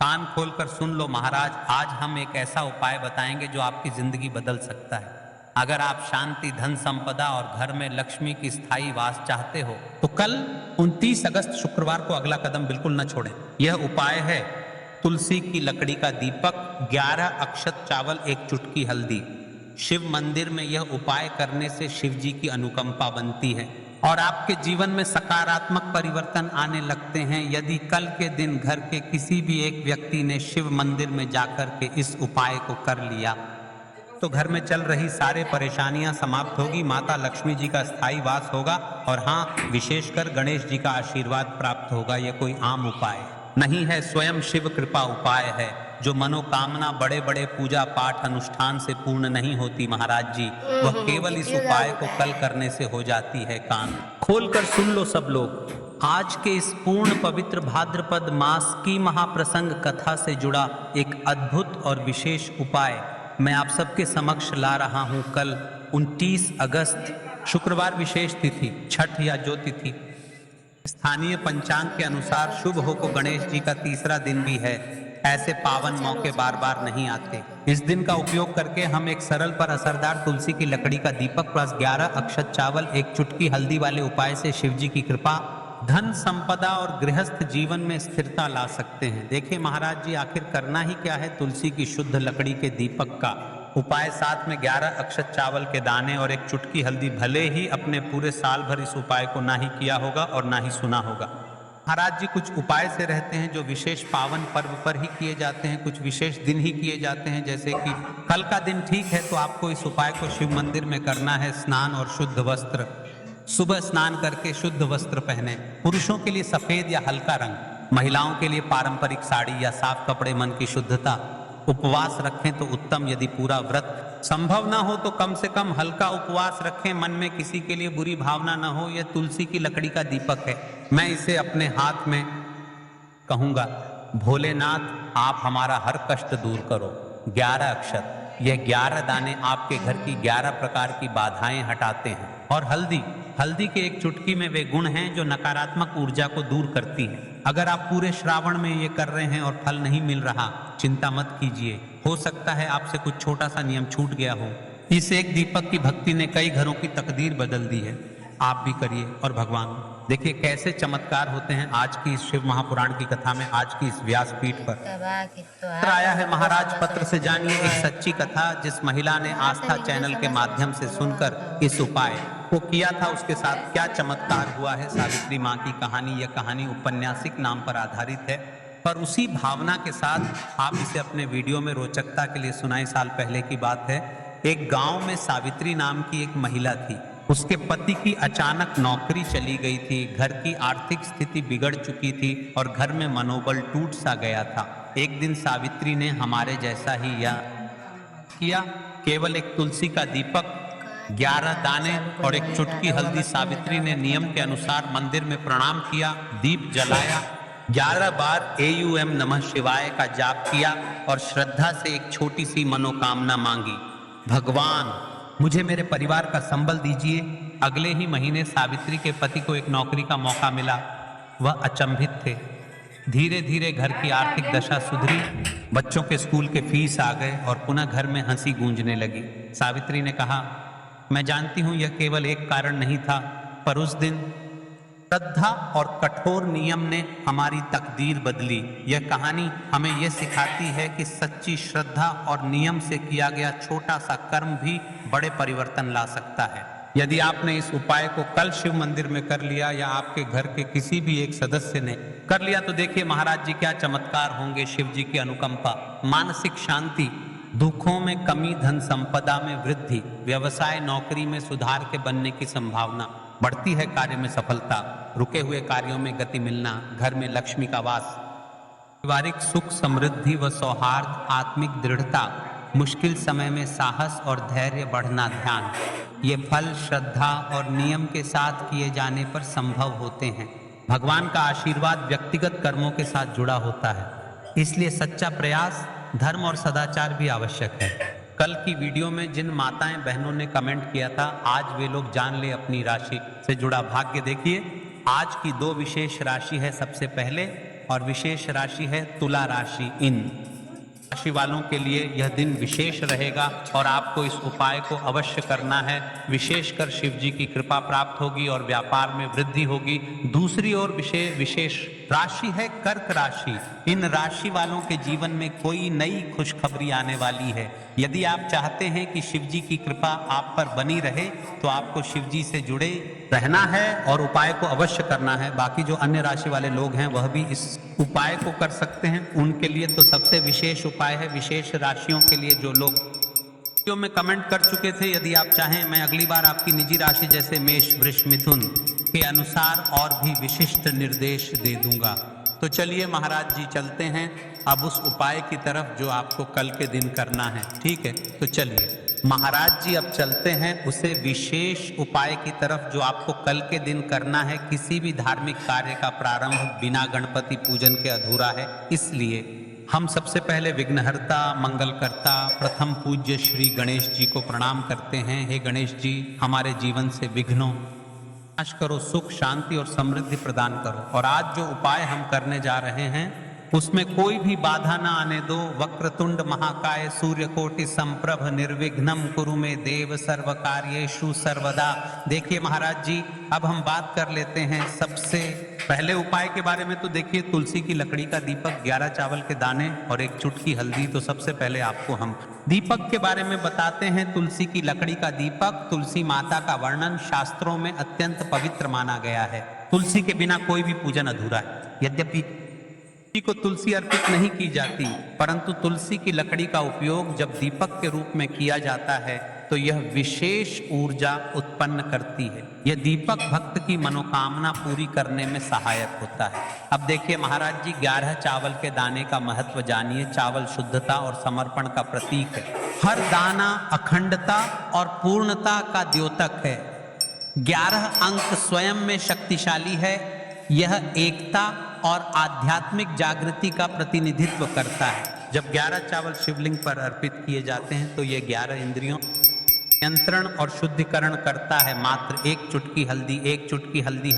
कान खोलकर सुन लो महाराज, आज हम एक ऐसा उपाय बताएंगे जो आपकी जिंदगी बदल सकता है। अगर आप शांति, धन संपदा और घर में लक्ष्मी की स्थायी वास चाहते हो तो कल 29 अगस्त शुक्रवार को अगला कदम बिल्कुल न छोड़ें। यह उपाय है तुलसी की लकड़ी का दीपक, 11 अक्षत चावल, 1 चुटकी हल्दी। शिव मंदिर में यह उपाय करने से शिव जी की अनुकंपा बनती है और आपके जीवन में सकारात्मक परिवर्तन आने लगते हैं। यदि कल के दिन घर के किसी भी एक व्यक्ति ने शिव मंदिर में जाकर के इस उपाय को कर लिया तो घर में चल रही सारे परेशानियां समाप्त होगी, माता लक्ष्मी जी का स्थायी वास होगा और हाँ, विशेषकर गणेश जी का आशीर्वाद प्राप्त होगा। यह कोई आम उपाय नहीं है, स्वयं शिव कृपा उपाय है। जो मनोकामना बड़े बड़े पूजा पाठ अनुष्ठान से पूर्ण नहीं होती महाराज जी, वह केवल इस उपाय को कल करने से हो जाती है। कान खोलकर सुन लो सब लोग, आज के इस पूर्ण पवित्र भाद्रपद मास की महाप्रसंग कथा से जुड़ा एक अद्भुत और विशेष उपाय मैं आप सबके समक्ष ला रहा हूं। कल 29 अगस्त शुक्रवार, विशेष तिथि छठ या जो तिथि स्थानीय पंचांग के अनुसार शुभ हो को गणेश जी का तीसरा दिन भी है। ऐसे पावन मौके बार बार नहीं आते। इस दिन का उपयोग करके हम एक सरल पर असरदार तुलसी की लकड़ी का दीपक प्लस 11 अक्षत चावल, 1 चुटकी हल्दी वाले उपाय से शिव जी की कृपा, धन संपदा और गृहस्थ जीवन में स्थिरता ला सकते हैं। देखिए महाराज जी, आखिर करना ही क्या है। तुलसी की शुद्ध लकड़ी के दीपक का उपाय, साथ में 11 अक्षत चावल के दाने और 1 चुटकी हल्दी। भले ही अपने पूरे साल भर इस उपाय को ना ही किया होगा और ना ही सुना होगा। महाराज जी कुछ उपाय से रहते हैं जो विशेष पावन पर्व पर ही किए जाते हैं, कुछ विशेष दिन ही किए जाते हैं। जैसे कि कल का दिन ठीक है तो आपको इस उपाय को शिव मंदिर में करना है। स्नान और शुद्ध वस्त्र, सुबह स्नान करके शुद्ध वस्त्र पहने। पुरुषों के लिए सफेद या हल्का रंग, महिलाओं के लिए पारंपरिक साड़ी या साफ कपड़े। मन की शुद्धता, उपवास रखें तो उत्तम, यदि पूरा व्रत संभव ना हो तो कम से कम हल्का उपवास रखें। मन में किसी के लिए बुरी भावना ना हो। यह तुलसी की लकड़ी का दीपक है, मैं इसे अपने हाथ में कहूंगा, भोलेनाथ आप हमारा हर कष्ट दूर करो। 11 अक्षत, यह 11 दाने आपके घर की 11 प्रकार की बाधाएं हटाते हैं। और हल्दी के 1 चुटकी में वे गुण हैं जो नकारात्मक ऊर्जा को दूर करती है। अगर आप पूरे श्रावण में ये कर रहे हैं और फल नहीं मिल रहा, चिंता मत कीजिए। हो सकता है आपसे कुछ छोटा सा नियम छूट गया हो। इस एक दीपक की भक्ति ने कई घरों की तकदीर बदल दी है। आप भी करिए और भगवान देखिए कैसे चमत्कार होते हैं। आज की इस शिव महापुराण की कथा में, आज की इस व्यासपीठ पर आया है महाराज पत्र से जानिए एक सच्ची कथा जिस महिला ने आस्था चैनल के माध्यम से सुनकर इस उपाय को किया था, उसके साथ क्या चमत्कार हुआ है। सावित्री माँ की कहानी, यह कहानी उपन्यासिक नाम पर आधारित है, पर उसी भावना के साथ आप इसे अपने वीडियो में रोचकता के लिए सुनाई। साल पहले की बात है, एक गांव में सावित्री नाम की एक महिला थी। उसके पति की अचानक नौकरी चली गई थी, घर की आर्थिक स्थिति बिगड़ चुकी थी और घर में मनोबल टूट सा गया था। एक दिन सावित्री ने हमारे जैसा ही यह किया, केवल एक तुलसी का दीपक, 11 दाने और 1 चुटकी हल्दी। सावित्री ने नियम के अनुसार मंदिर में प्रणाम किया, दीप जलाया, 11 बार AUM नमः शिवाय का जाप किया और श्रद्धा से एक छोटी सी मनोकामना मांगी, भगवान मुझे मेरे परिवार का संबल दीजिए। अगले ही महीने सावित्री के पति को एक नौकरी का मौका मिला। वह अचंभित थे। धीरे धीरे घर की आर्थिक दशा सुधरी, बच्चों के स्कूल के फीस आ गए और पुनः घर में हंसी गूंजने लगी। सावित्री ने कहा, मैं जानती हूं यह केवल एक कारण नहीं था, पर उस दिन श्रद्धा और कठोर नियम ने हमारी तकदीर बदली। यह कहानी हमें यह सिखाती है कि सच्ची श्रद्धा और नियम से किया गया छोटा सा कर्म भी बड़े परिवर्तन ला सकता है। यदि आपने इस उपाय को कल शिव मंदिर में कर लिया या आपके घर के किसी भी एक सदस्य ने कर लिया तो देखिए महाराज जी क्या चमत्कार होंगे। शिव जी की अनुकंपा, मानसिक शांति, दुखों में कमी, धन संपदा में वृद्धि, व्यवसाय नौकरी में सुधार के बनने की संभावना बढ़ती है, कार्य में सफलता, रुके हुए कार्यों में गति मिलना, घर में लक्ष्मी का वास, पारिवारिक सुख समृद्धि व सौहार्द, आत्मिक दृढ़ता, मुश्किल समय में साहस और धैर्य बढ़ना। ध्यान, ये फल श्रद्धा और नियम के साथ किए जाने पर संभव होते हैं। भगवान का आशीर्वाद व्यक्तिगत कर्मों के साथ जुड़ा होता है, इसलिए सच्चा प्रयास, धर्म और सदाचार भी आवश्यक है। कल की वीडियो में जिन माताएं बहनों ने कमेंट किया था, आज वे लोग जान ले अपनी राशि से जुड़ा भाग्य। देखिए आज की 2 विशेष राशि है। सबसे पहले और विशेष राशि है तुला राशि। इन राशि वालों के लिए यह दिन विशेष रहेगा और आपको इस उपाय को अवश्य करना है। विशेषकर शिव जी की कृपा प्राप्त होगी और व्यापार में वृद्धि होगी। दूसरी ओर विशेष राशि है कर्क राशि। इन राशि वालों के जीवन में कोई नई खुशखबरी आने वाली है। यदि आप चाहते हैं कि शिव जी की कृपा आप पर बनी रहे तो आपको शिव जी से जुड़े रहना है और उपाय को अवश्य करना है। बाकी जो अन्य राशि वाले लोग हैं वह भी इस उपाय को कर सकते हैं। उनके लिए तो सबसे विशेष उपाय है। विशेष राशियों के लिए जो लोग वीडियो में कमेंट कर चुके थे, यदि आप चाहें मैं अगली बार आपकी निजी राशि जैसे मेष वृष मिथुन के अनुसार और भी विशिष्ट निर्देश दे दूंगा। तो चलिए महाराज जी चलते हैं अब उस उपाय की तरफ जो आपको कल के दिन करना है। ठीक है, तो चलिए महाराज जी अब चलते हैं उसे विशेष उपाय की तरफ जो आपको कल के दिन करना है। किसी भी धार्मिक कार्य का प्रारंभ बिना गणपति पूजन के अधूरा है, इसलिए हम सबसे पहले विघ्नहर्ता मंगलकर्ता प्रथम पूज्य श्री गणेश जी को प्रणाम करते हैं। हे गणेश जी, हमारे जीवन से विघ्नों नाश करो, सुख शांति और समृद्धि प्रदान करो। और आज जो उपाय हम करने जा रहे हैं उसमें कोई भी बाधा ना आने दो। वक्रतुंड महाकाय सूर्यकोटि संप्रभ निर्विघ्नं कुरु मे देव सर्व कार्येषु सर्वदा। देखिए महाराज जी, अब हम बात कर लेते हैं सबसे पहले उपाय के बारे में। तो देखिए, तुलसी की लकड़ी का दीपक, 11 चावल के दाने और 1 चुटकी हल्दी। तो सबसे पहले आपको हम दीपक के बारे में बताते हैं। तुलसी की लकड़ी का दीपक, तुलसी माता का वर्णन शास्त्रों में अत्यंत पवित्र माना गया है। तुलसी के बिना कोई भी पूजन अधूरा है। यद्यपि को तुलसी अर्पित नहीं की जाती, परंतु तुलसी की लकड़ी का उपयोग जब दीपक के रूप में किया जाता है तो यह विशेष ऊर्जा उत्पन्न करती है। यह दीपक भक्त की मनोकामना पूरी करने में सहायक होता है। अब देखिए महाराज जी, 11 चावल के दाने का महत्व जानिए। चावल शुद्धता और समर्पण का प्रतीक है। हर दाना अखंडता और पूर्णता का द्योतक है। 11 अंक स्वयं में शक्तिशाली है। यह एकता और आध्यात्मिक जागृति का प्रतिनिधित्व करता है। जब 11 चावल शिवलिंग पर अर्पित किए जाते हैं तो ये 11 इंद्रियों नियंत्रण और शुद्धिकरण करता है। मात्र 1 चुटकी हल्दी